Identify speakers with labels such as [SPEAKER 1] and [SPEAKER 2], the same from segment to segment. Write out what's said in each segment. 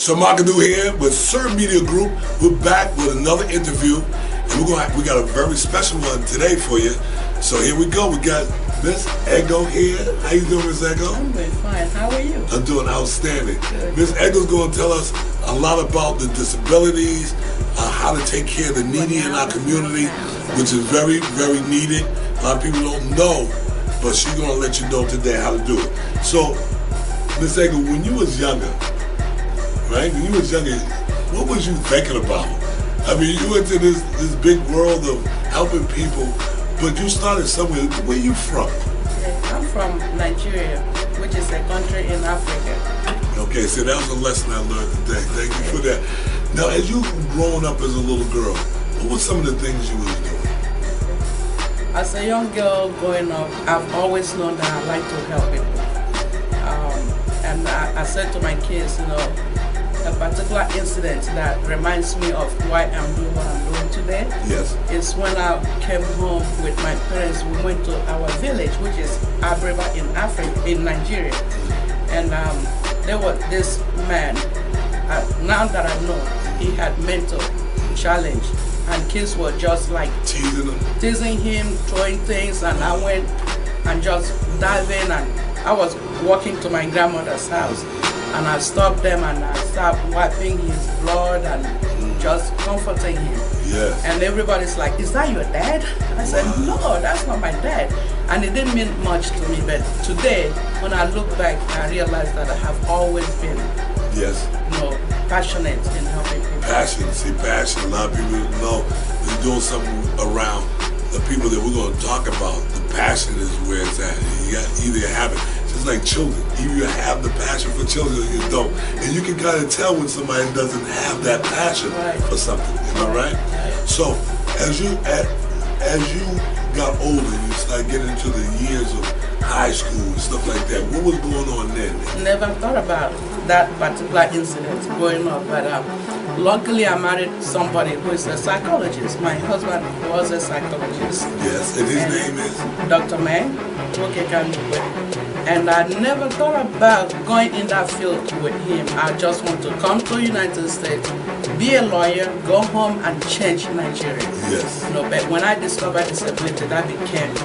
[SPEAKER 1] So Markadu here with Sir Media Group. We're back with another interview, and we got a very special one today for you. So here we go. We got Miss Ego here. How you doing, Miss Ego?
[SPEAKER 2] I'm doing fine. How are you?
[SPEAKER 1] I'm doing outstanding.
[SPEAKER 2] Good.
[SPEAKER 1] Miss Ego's going to tell us a lot about the disabilities, how to take care of the needy in our community, which is very, very needed. A lot of people don't know, but she's going to let you know today how to do it. So, Miss Ego, when you was younger, right? When you was younger, what was you thinking about? I mean, you went to this big world of helping people, but you started somewhere. Where you from?
[SPEAKER 2] I'm from Nigeria, which is a country in Africa.
[SPEAKER 1] Okay, so that was a lesson I learned today. Thank you for that. Now, as you growing up as a little girl, what were some of the things you was doing?
[SPEAKER 2] As a young girl growing up, I've always known that I like to help people. And I said to my kids, you know, a particular incident that reminds me of why I'm doing what I'm doing today.
[SPEAKER 1] Yes.
[SPEAKER 2] Is when I came home with my parents. We went to our village, which is Abreba in Africa, in Nigeria. And there was this man, now that I know, he had mental challenge. And kids were just like teasing him, throwing things, and I went and just dive in, and I was walking to my grandmother's house, and I stopped them and I started wiping his blood and just comforting him.
[SPEAKER 1] Yes.
[SPEAKER 2] And everybody's like, "Is that your dad?" I said, "No, that's not my dad." And it didn't mean much to me, but today, when I look back, I realized that I have always been,
[SPEAKER 1] yes,
[SPEAKER 2] you know, passionate in helping people.
[SPEAKER 1] Passion, see, passion. A lot of people know they're doing something around the people that we're going to talk about. The passion is where it's at. You got either have it, just like children. Either you have the passion for children or you don't. And you can kind of tell when somebody doesn't have that passion for something. Am I right? So as you got older, you started getting into the years of high school and stuff like that. What was going on then?
[SPEAKER 2] Never thought about that particular incident growing up, but luckily I married somebody who is a psychologist. My husband was a psychologist.
[SPEAKER 1] Yes, and his name is?
[SPEAKER 2] Dr. Ndukwe. And I never thought about going in that field with him. I just want to come to the United States, be a lawyer, go home and change Nigeria.
[SPEAKER 1] Yes.
[SPEAKER 2] No, but when I discovered disability, that became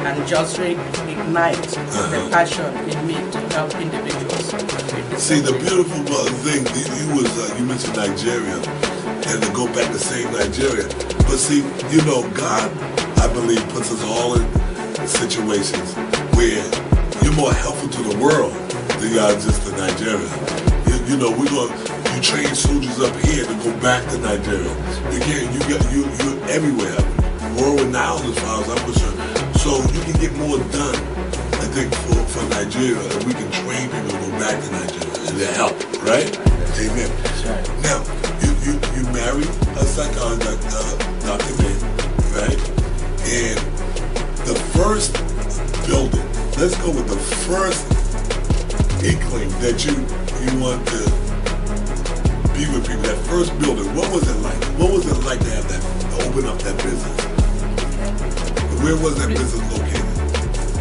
[SPEAKER 2] and just reignite the passion in me to help individuals.
[SPEAKER 1] See, the beautiful thing, you mentioned Nigeria, and to go back to saying Nigeria, but see, you know, God, I believe, puts us all in situations where you're more helpful to the world than you are just to Nigeria. You know, you train soldiers up here to go back to Nigeria. You're everywhere. World renowned as far as I'm concerned. So you can get more done, I think, for Nigeria, and we can train people to go back to Nigeria and to help, right? Amen.
[SPEAKER 2] Right.
[SPEAKER 1] Now, you married a psychologist, Dr. Ben, right? And the first building, let's go with the first inkling that you want to be with people, that first building. What was it like? What was it like to have that, to open up that business? Where was that business located?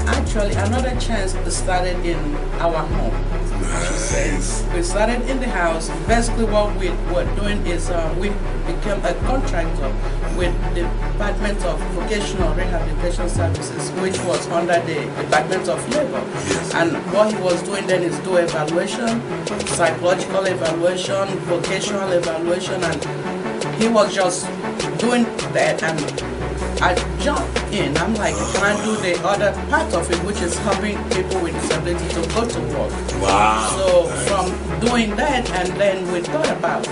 [SPEAKER 2] Actually, another chance started in our home.
[SPEAKER 1] Nice.
[SPEAKER 2] We started in the house. Basically, what we were doing is we became a contractor with the Department of Vocational Rehabilitation Services, which was under the Department of Labor.
[SPEAKER 1] Yes.
[SPEAKER 2] And what he was doing then is do evaluation, psychological evaluation, vocational evaluation, and he was just doing that. And I jumped in. I'm like, can I do the other part of it, which is helping people with disability to go to work?
[SPEAKER 1] Wow.
[SPEAKER 2] So from doing that, and then we thought about,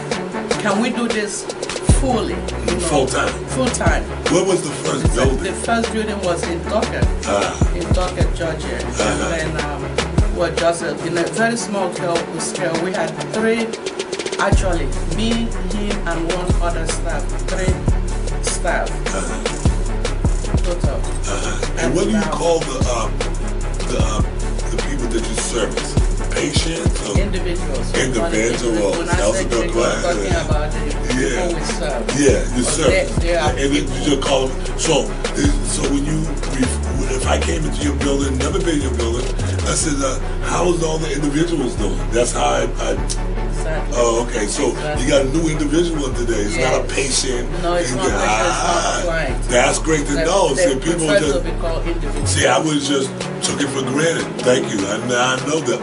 [SPEAKER 2] can we do this fully?
[SPEAKER 1] Full time.
[SPEAKER 2] Full time.
[SPEAKER 1] What was the first building?
[SPEAKER 2] The first building was in Ndukwe, Georgia. And then we're just in a very small scale. We had three, actually, me, him, and one other staff. Three staff. Total.
[SPEAKER 1] And what do you call the people that you service? Patients? Or
[SPEAKER 2] individuals.
[SPEAKER 1] Individuals.
[SPEAKER 2] When I said we're talking about the people we serve.
[SPEAKER 1] Yeah, you serve. And you
[SPEAKER 2] People.
[SPEAKER 1] just call them. So when if I came into your building, never been in your building, I said, how's all the individuals doing? That's how I
[SPEAKER 2] Exactly.
[SPEAKER 1] oh, Okay, so you got a new individual today. It's not a patient.
[SPEAKER 2] No, it's not patient. It's not a client.
[SPEAKER 1] That's great to know.
[SPEAKER 2] They
[SPEAKER 1] People
[SPEAKER 2] prefer
[SPEAKER 1] just
[SPEAKER 2] to be called individuals.
[SPEAKER 1] see. I was just took it for granted. Thank you. I know that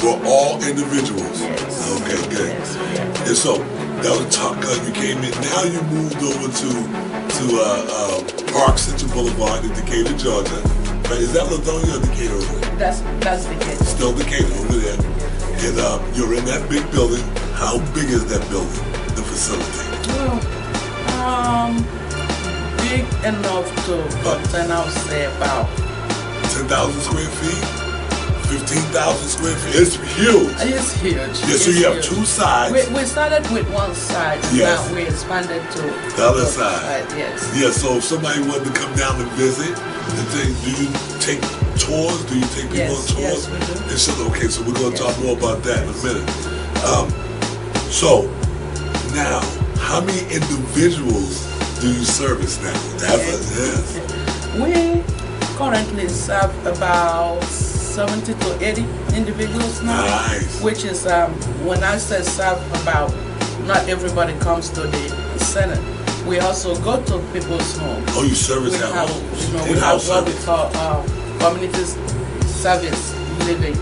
[SPEAKER 1] we're all individuals.
[SPEAKER 2] Yes.
[SPEAKER 1] Okay, good.
[SPEAKER 2] Yes.
[SPEAKER 1] And so that was talk. You came in. Now you moved over to Park Central Boulevard in Decatur, Georgia. Right? Is that Lithonia or Decatur over there?
[SPEAKER 2] That's Decatur.
[SPEAKER 1] Still Decatur over there. And you're in that big building. How big is that building? The facility?
[SPEAKER 2] Well, big enough to, but then I'll say about
[SPEAKER 1] 10,000 square feet, 15,000 square feet. It's huge.
[SPEAKER 2] It's huge.
[SPEAKER 1] Yeah, so you have two sides.
[SPEAKER 2] We started with one side, and
[SPEAKER 1] Yes.
[SPEAKER 2] now we expanded to
[SPEAKER 1] The other side.
[SPEAKER 2] Yes.
[SPEAKER 1] Yeah, so if somebody wanted to come down and visit, do you take tours? Do you take people on tours?
[SPEAKER 2] Yes, we do.
[SPEAKER 1] And so, okay, so we're going to talk more about that in a minute. So now, how many individuals do you service now? Yes.
[SPEAKER 2] We currently serve about 70 to 80 individuals now.
[SPEAKER 1] Nice.
[SPEAKER 2] Which is, when I say serve about, not everybody comes to the center. We also go to people's homes.
[SPEAKER 1] Oh, you service at home?
[SPEAKER 2] We have what we call community service living,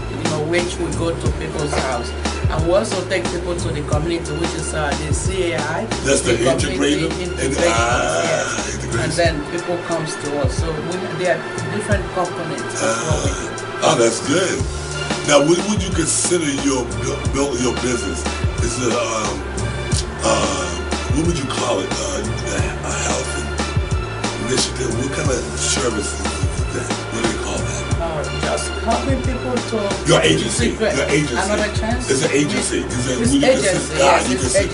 [SPEAKER 2] which we go to people's house. And we also take people to the community, which is the CAI.
[SPEAKER 1] That's the
[SPEAKER 2] community
[SPEAKER 1] integration.
[SPEAKER 2] Yes. And then people comes to us. So there are different components.
[SPEAKER 1] Oh, that's good. Now, what would you consider your business? Is it what would you call it? A health initiative? What kind of services is that? What do you call that?
[SPEAKER 2] Just helping people to...
[SPEAKER 1] Your agency. Your agency.
[SPEAKER 2] Another chance?
[SPEAKER 1] It's an agency.
[SPEAKER 2] It's agency. Yes,
[SPEAKER 1] agency.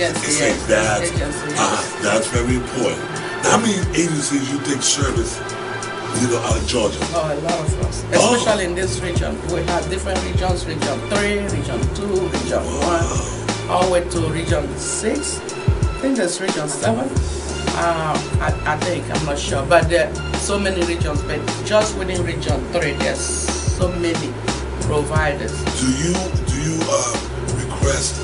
[SPEAKER 1] That's very important. Now, how many agencies you think service, out of Georgia?
[SPEAKER 2] Oh, a lot of us. Especially in this region. We have different regions, Region 3, Region 2, Region 1, all the way to Region 6. I think there's Region 7. I think, I'm not sure. But there are so many regions, but just within Region 3, there's so many providers.
[SPEAKER 1] Do you request,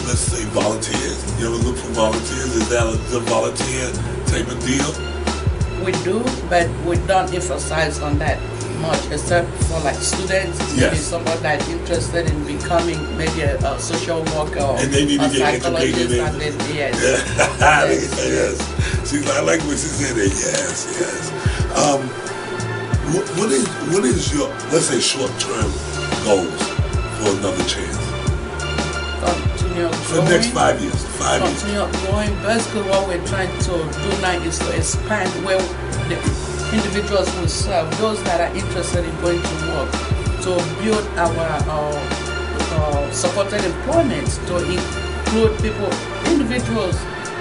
[SPEAKER 1] let's say, volunteers? You ever look for volunteers? Is that a volunteer type of deal?
[SPEAKER 2] We do, but we don't emphasize on that much, except for like students, maybe somebody that's interested in becoming maybe a social worker or
[SPEAKER 1] and they need to
[SPEAKER 2] a
[SPEAKER 1] get
[SPEAKER 2] psychologist.
[SPEAKER 1] Yes. See, I like what she said there. Yes. What is your, let's say, short-term goals for another chance?
[SPEAKER 2] Continue
[SPEAKER 1] for the next 5 years.
[SPEAKER 2] Continue growing. Basically, what we're trying to do now is to expand where the individuals will serve, those that are interested in going to work, to build our supported employment, to include individuals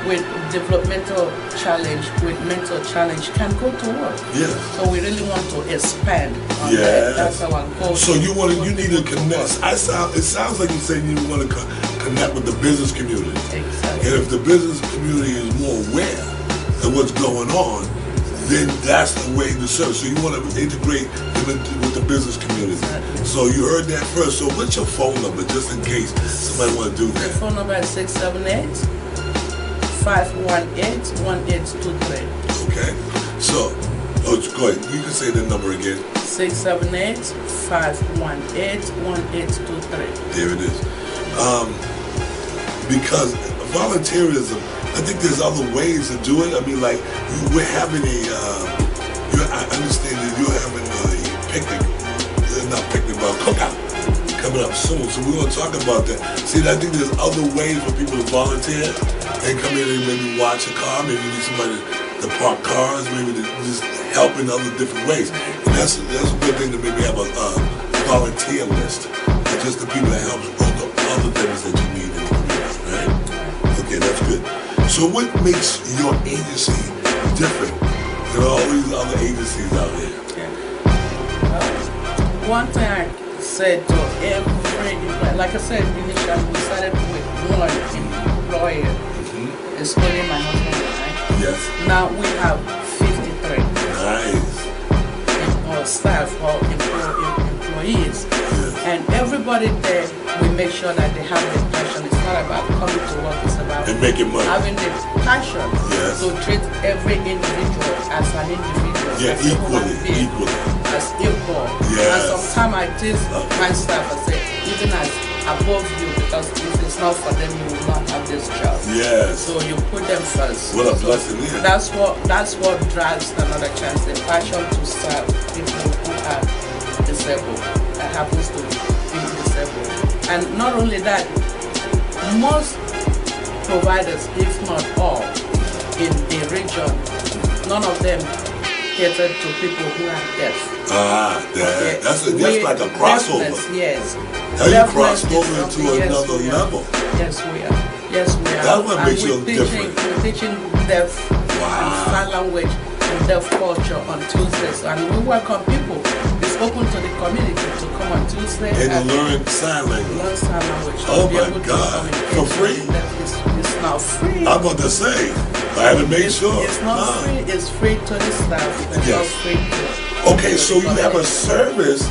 [SPEAKER 2] with developmental challenge, with mental challenge can go to work.
[SPEAKER 1] Yes.
[SPEAKER 2] So we really want to expand on that. That's our goal.
[SPEAKER 1] So you need to connect. It sounds like you're saying you want to connect with the business community.
[SPEAKER 2] Exactly.
[SPEAKER 1] And if the business community is more aware of what's going on, then that's the way to serve. So you want to integrate with the business community.
[SPEAKER 2] Exactly.
[SPEAKER 1] So you heard that first. So what's your phone number, just in case somebody want to do that?
[SPEAKER 2] The phone number is 678-518-1823.
[SPEAKER 1] Okay. So, go ahead. You can say the number again.
[SPEAKER 2] 678-518-1823.
[SPEAKER 1] There it is. Because volunteerism, I think there's other ways to do it. I mean, like, we're having I understand that you're having a picnic, not picnic, but a cookout coming up soon. So we're going to talk about that. See, I think there's other ways for people to volunteer and come in and maybe watch a car, maybe need somebody to park cars, maybe to just help in other different ways. And that's a good thing to maybe have a volunteer list, and just the people that help all the other things that you need in the community, right? Okay, that's good. So what makes your agency different than all these other agencies out there?
[SPEAKER 2] One thing I said to every, like I said initially, we started with one employer, excluding my husband and I.
[SPEAKER 1] Yes.
[SPEAKER 2] Now we have 53.
[SPEAKER 1] Nice.
[SPEAKER 2] Or staff or employees.
[SPEAKER 1] Yes.
[SPEAKER 2] And everybody there, we make sure that they have the passion. It's not about coming to work. It's about
[SPEAKER 1] and making money.
[SPEAKER 2] having the passion
[SPEAKER 1] Yes.
[SPEAKER 2] to treat every individual as an individual.
[SPEAKER 1] Yeah,
[SPEAKER 2] as a human
[SPEAKER 1] equally,
[SPEAKER 2] being,
[SPEAKER 1] equally.
[SPEAKER 2] as equal.
[SPEAKER 1] Yes.
[SPEAKER 2] And sometimes I tease my staff, I say, even as above you, because if it's not for them, you will not have this job.
[SPEAKER 1] Yes.
[SPEAKER 2] So you put them first.
[SPEAKER 1] What a
[SPEAKER 2] So
[SPEAKER 1] blessing, yeah.
[SPEAKER 2] That's what drives Another Chance, the passion to serve people who are disabled, that happens to be disabled. And not only that, most providers, if not all, in the region, none of them cater to people who are deaf. Okay.
[SPEAKER 1] That's like a crossover.
[SPEAKER 2] Deafness, yes.
[SPEAKER 1] How you
[SPEAKER 2] Deafness
[SPEAKER 1] cross
[SPEAKER 2] is
[SPEAKER 1] over
[SPEAKER 2] something-
[SPEAKER 1] into
[SPEAKER 2] yes,
[SPEAKER 1] another
[SPEAKER 2] we are.
[SPEAKER 1] level?
[SPEAKER 2] Yes, we are. Yes, we are.
[SPEAKER 1] That's what
[SPEAKER 2] And
[SPEAKER 1] makes you
[SPEAKER 2] we're
[SPEAKER 1] different.
[SPEAKER 2] We're teaching deaf and sign language and deaf culture on Tuesdays, and we welcome people. It's open to the community to come on Tuesday
[SPEAKER 1] And learn sign language.
[SPEAKER 2] learn sign language.
[SPEAKER 1] Oh
[SPEAKER 2] to be
[SPEAKER 1] my
[SPEAKER 2] able to
[SPEAKER 1] God.
[SPEAKER 2] communicate
[SPEAKER 1] For free?
[SPEAKER 2] with deaf. It's now free.
[SPEAKER 1] I'm about to say, I had to make sure.
[SPEAKER 2] It's not free. It's free to the staff. It's
[SPEAKER 1] Yes.
[SPEAKER 2] not free to.
[SPEAKER 1] Okay, so you have a service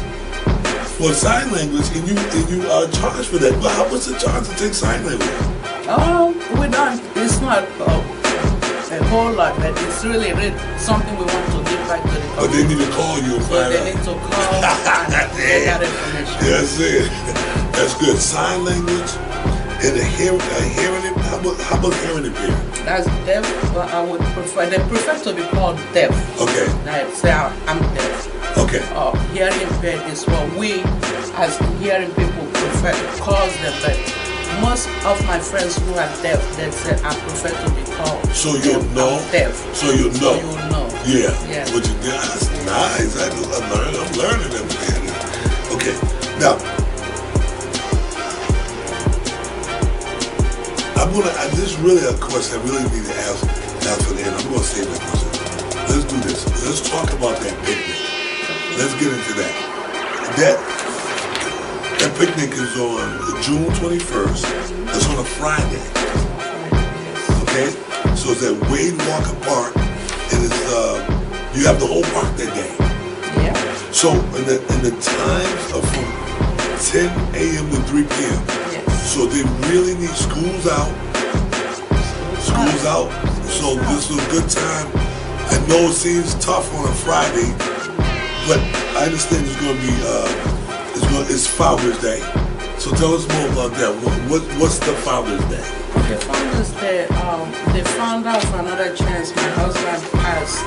[SPEAKER 1] for sign language, and you are charged for that. But how much the charge to take sign language?
[SPEAKER 2] We don't. It's not a whole lot, but it's really something we want to give back to the
[SPEAKER 1] But they
[SPEAKER 2] community.
[SPEAKER 1] need to call you and
[SPEAKER 2] So
[SPEAKER 1] find
[SPEAKER 2] they
[SPEAKER 1] out.
[SPEAKER 2] need to call and get that information.
[SPEAKER 1] That's it. That's good. Sign language and a hearing how about hearing impaired?
[SPEAKER 2] That's deaf, but I would prefer, they prefer to be called deaf.
[SPEAKER 1] Okay.
[SPEAKER 2] Like say I'm deaf.
[SPEAKER 1] Okay.
[SPEAKER 2] Hearing impaired is what we as hearing people prefer to call them, but most of my friends who are deaf, they say I prefer to be called
[SPEAKER 1] So you'll
[SPEAKER 2] deaf.
[SPEAKER 1] know.
[SPEAKER 2] I'm deaf.
[SPEAKER 1] So you'll know.
[SPEAKER 2] So you'll know.
[SPEAKER 1] Yeah.
[SPEAKER 2] Yeah.
[SPEAKER 1] What you did. That's nice. I'm learning everything. Okay. Now, this is really a question I really need to ask for the end. I'm going to save that question. Let's do this. Let's talk about that picnic. Let's get into that. That picnic is on June 21st. It's on a Friday. Okay? So it's at Wade Walker Park. And it's you have the whole park that day.
[SPEAKER 2] Yeah.
[SPEAKER 1] So and the times are from 10 a.m. to 3 p.m.
[SPEAKER 2] Yes.
[SPEAKER 1] So they really need schools out. Schools out. So this is a good time. I know it seems tough on a Friday, but I understand it's going to be it's Father's Day. So tell us more about that. What's the Father's Day?
[SPEAKER 2] The Founders Day, the founder of Another Chance, my husband, passed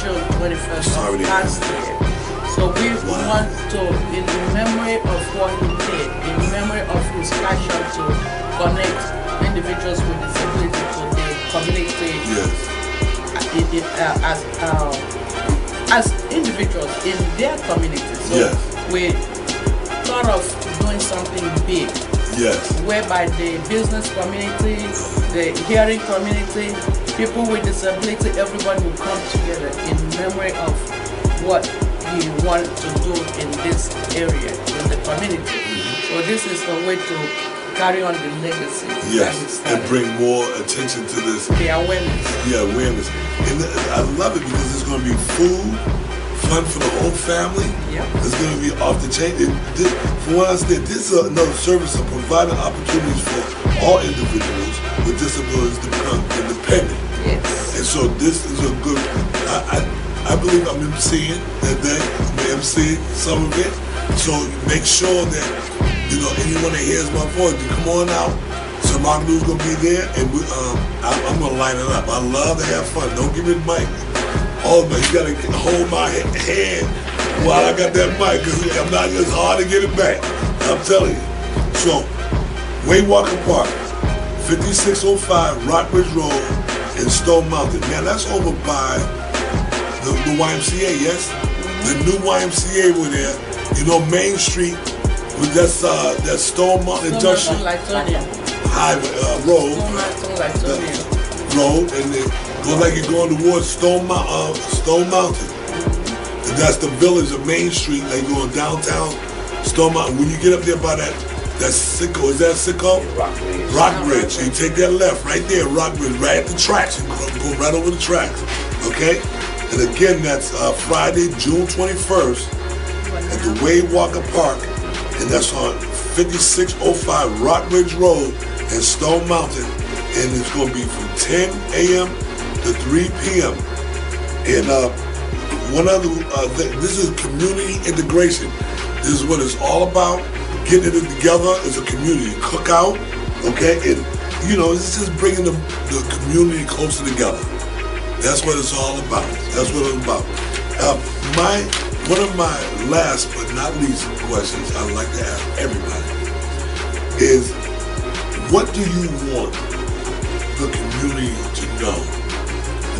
[SPEAKER 2] June 21st of last year. So we want to, in memory of what he did, in memory of his passion to connect individuals with disability to the community,
[SPEAKER 1] Yes.
[SPEAKER 2] As individuals in their community. So
[SPEAKER 1] Yes.
[SPEAKER 2] we thought of doing something big.
[SPEAKER 1] Yes.
[SPEAKER 2] Whereby the business community, the hearing community, people with disability, everybody will come together in memory of what we want to do in this area, in the community. So this is a way to carry on the legacy.
[SPEAKER 1] Yes.
[SPEAKER 2] that he
[SPEAKER 1] And
[SPEAKER 2] started.
[SPEAKER 1] bring more attention to this.
[SPEAKER 2] The awareness.
[SPEAKER 1] Yeah, awareness. And I love it because it's going to be food, fun for the whole family.
[SPEAKER 2] Yeah.
[SPEAKER 1] It's going to be off the chain. From what I said, this is another service of providing opportunities for all individuals with disabilities to become independent.
[SPEAKER 2] Yes.
[SPEAKER 1] And so this is a good, I believe I'm emceeing that day. I'm emceeing some of it. So make sure that, anyone that hears my voice, you come on out. So Mark Lou's going to be there, and I'm going to line it up. I love to have fun. Don't give me the mic. Oh, but you got to hold my hand while I got that mic, because I'm not just hard to get it back. I'm telling you. So, Wade Walker Park, 5605 Rockbridge Road in Stone Mountain. Now, that's over by the YMCA, yes? The new YMCA over there. Main Street, with that Stone Mountain Junction Highway Road. Road, and it goes like you're going towards Stone Mountain. And that's the village of Main Street, like going downtown Stone Mountain. When you get up there by that Sicko, is that Sicko? Rockbridge. So you take that left right there, Rockbridge, right at the tracks. You go right over the tracks, okay? And again, that's Friday, June 21st at the Wade Walker Park, and that's on 5605 Rockbridge Road in Stone Mountain, and it's going to be from 10 a.m. to 3 p.m. And one other thing, this is community integration. This is what it's all about. Getting it together as a community cookout, okay? And you know, it's just bringing the community closer together. That's what it's all about. That's what it's about. One of my last but not least questions I'd like to ask everybody is, what do you want the community to know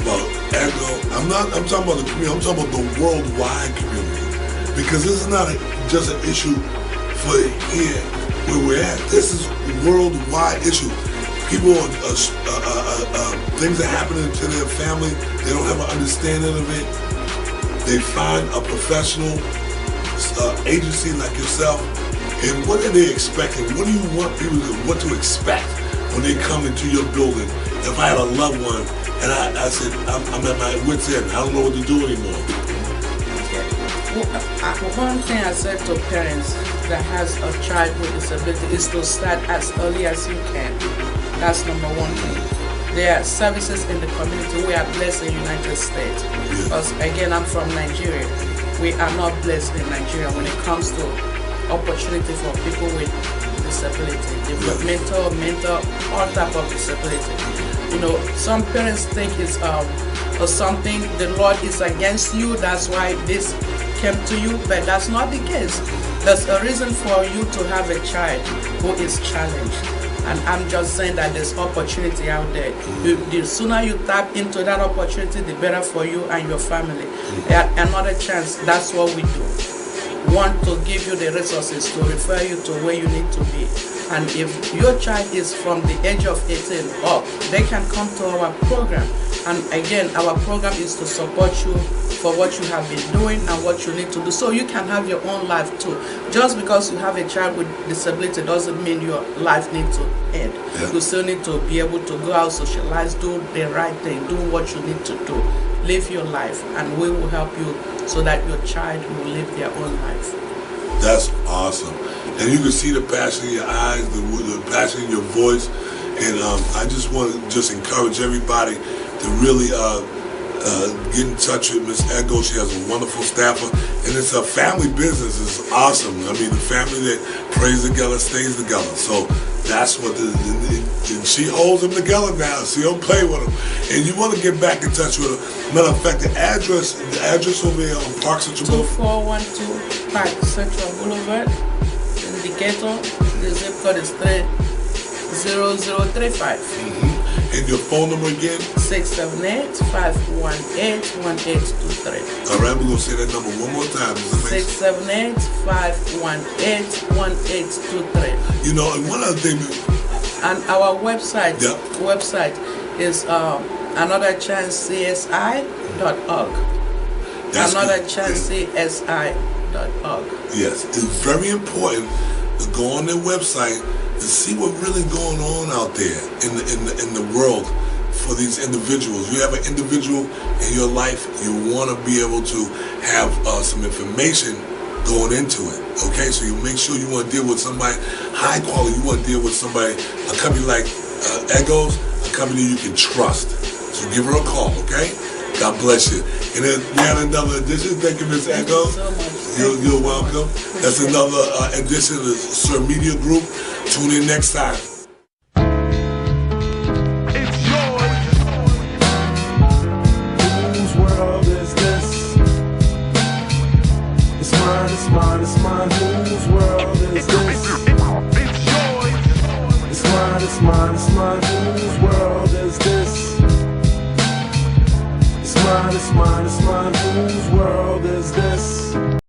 [SPEAKER 1] about ego? I'm talking about the community, I'm talking about the worldwide community. Because this is not just an issue for here where we're at. This is a worldwide issue. People, things are happening to their family, they don't have an understanding of it. They find a professional agency like yourself, and what are they expecting? What do you want people to expect when they come into your building? If I had a loved one and I said, I'm at my wit's end, I don't know what to do anymore.
[SPEAKER 2] One thing I said to parents that has a child with disability is to start as early as you can. That's number one thing. There are services in the community. We are blessed in the United States. Because again, I'm from Nigeria. We are not blessed in Nigeria when it comes to opportunity for people with disability, developmental, mental, all type of disability. You know, some parents think it's something the Lord is against you. That's why this came to you, but that's not the case. There's a reason for you to have a child who is challenged. And I'm just saying that there's opportunity out there. The sooner you tap into that opportunity, the better for you and your family. Another chance, that's what we do. Want to give you the resources to refer you to where you need to be. And if your child is from the age of 18 up, they can come to our program. And again, our program is to support you for what you have been doing and what you need to do, so you can have your own life too. Just because you have a child with disability doesn't mean your life needs to end. You still need to be able to go out, socialize, do the right thing, do what you need to do, live your life, and we will help you so that your child will live their own life.
[SPEAKER 1] That's awesome. And you can see the passion in your eyes, the passion in your voice. And I just want to encourage everybody to really get in touch with Miss Ego. She has a wonderful staffer, and it's a family business. It's awesome. I mean, the family that prays together stays together. So that's what and she holds them together now. She don't play with them. And you want to get back in touch with her. Matter of fact, the address over here on Park Central Boulevard.
[SPEAKER 2] 2412 Park Central Boulevard in the ghetto. The zip code is 30035.
[SPEAKER 1] And your phone number again?
[SPEAKER 2] 678-518-1823.
[SPEAKER 1] All right, we're going to say that number one more time.
[SPEAKER 2] 678-518-1823.
[SPEAKER 1] You know, and one other thing.
[SPEAKER 2] And our website is anotherchancecsi.org. Anotherchancecsi.org.
[SPEAKER 1] Yes, it's very important to go on their website to see what's really going on out there in the world for these individuals. You have an individual in your life, you want to be able to have some information going into it. Okay, so you make sure you want to deal with somebody high quality. You want to deal with somebody, a company like Egos, a company you can trust. So give her a call, okay? God bless you. And then we had another edition. Thank you, Ms. Ego. You're welcome. That's another edition of Sir Media Group. Tune in next time.
[SPEAKER 3] It's yours. Whose world is this? It's mine, it's mine, it's mine. Whose world is this? It's yours. It's mine, it's mine, it's mine. Whose world is this? It's mine, it's mine, it's mine. Whose world is this?